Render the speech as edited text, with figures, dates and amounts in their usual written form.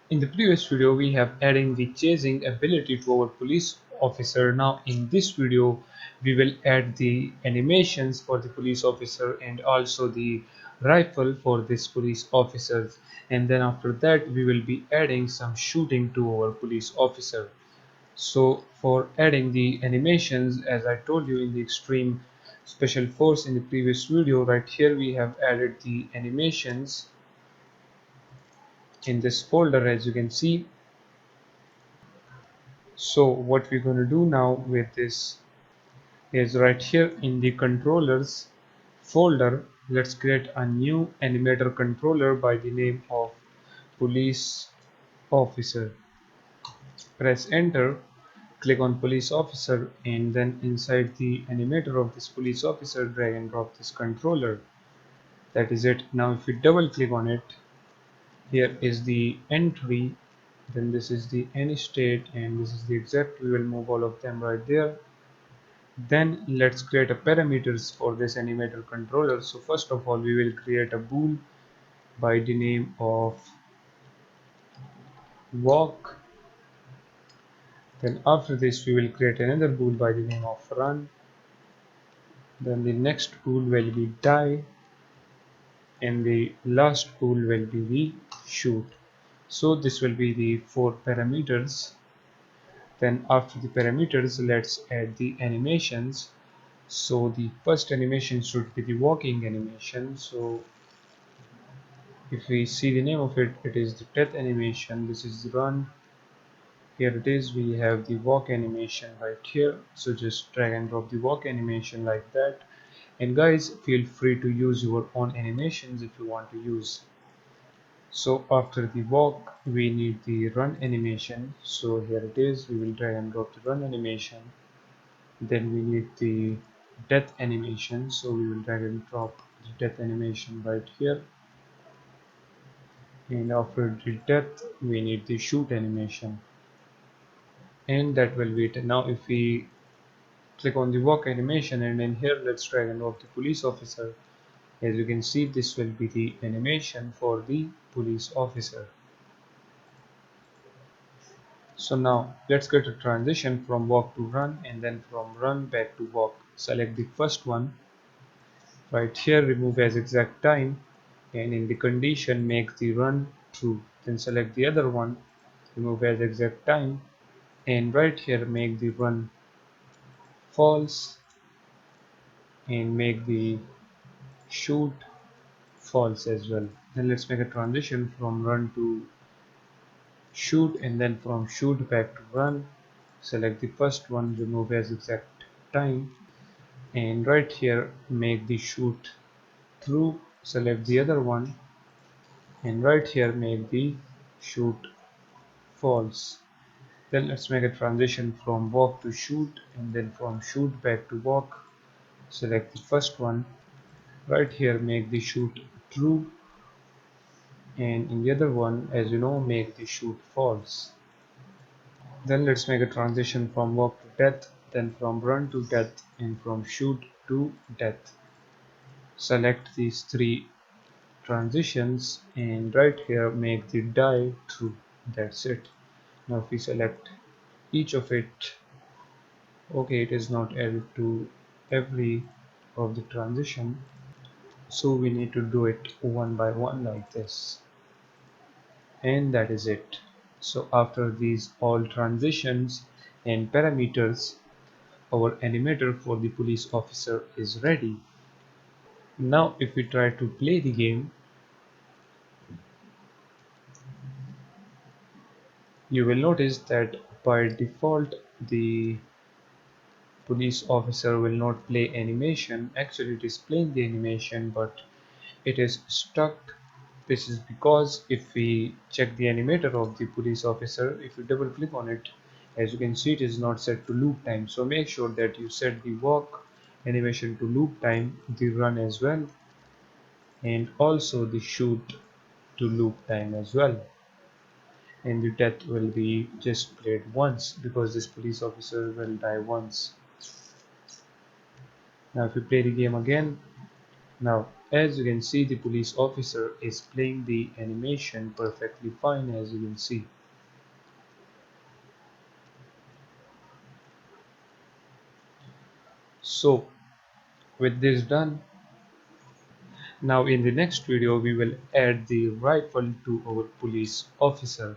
In the previous video, we have adding the chasing ability to our police officer. Now in this video, we will add the animations for the police officer and also the rifle for this police officer. And then after that, we will be adding some shooting to our police officer. So for adding the animations, as I told you in the extreme special force in the previous video, right here we have added the animations in this folder, as you can see. So what we're going to do now with this is right here in the controllers folder, let's create a new animator controller by the name of police officer. Press enter, click on police officer, and then inside the animator of this police officer, drag and drop this controller. That is it. Now if we double click on it, here is the entry, then this is the any state, and this is the exact. We will move all of them right there. Then let's create a parameters for this animator controller. So first of all, we will create a bool by the name of walk. Then after this, we will create another bool by the name of run. Then the next bool will be die, and the last bool will be the shoot. So this will be the 4 parameters. Then after the parameters, let's add the animations. So the first animation should be the walking animation. So if we see the name of it, it is the death animation. This is the run. Here it is. We have the walk animation right here. So just drag and drop the walk animation like that. And guys, feel free to use your own animations if you want to use. So after the walk, we need the run animation. So here it is. We will drag and drop the run animation. Then we need the death animation. So we will drag and drop the death animation right here. And after the death, we need the shoot animation, and that will be it. Now if we click on the walk animation, and in here let's drag and drop the police officer. As you can see, this will be the animation for the police officer. So now let's get a transition from walk to run, and then from run back to walk. Select the first one right here, remove as exact time, and in the condition make the run true. Then select the other one, remove as exact time, and right here make the run false, and make the shoot false as well. Then let's make a transition from run to shoot, and then from shoot back to run. Select the first one, remove as exact time, and right here make the shoot true. Select the other one, and right here make the shoot false. Then let's make a transition from walk to shoot, and then from shoot back to walk. Select the first one, right here make the shoot true, and in the other one, as you know, make the shoot false. Then let's make a transition from walk to death, then from run to death, and from shoot to death. Select these 3 transitions, and right here make the die true. That's it. Now if we select each of it, okay, it is not added to every of the transition, so we need to do it one by one like this, and that is it. So after these all transitions and parameters, our animator for the police officer is ready. Now if we try to play the game, you will notice that by default the police officer will not play animation. Actually it is playing the animation, but it is stuck. This is because if we check the animator of the police officer, if you double click on it, as you can see, it is not set to loop time. So make sure that you set the walk animation to loop time, the run as well, and also the shoot to loop time as well. And the death will be just played once because this police officer will die once. Now if we play the game again, now As you can see, the police officer is playing the animation perfectly fine, as you can see. So with this done, now in the next video we will add the rifle to our police officer.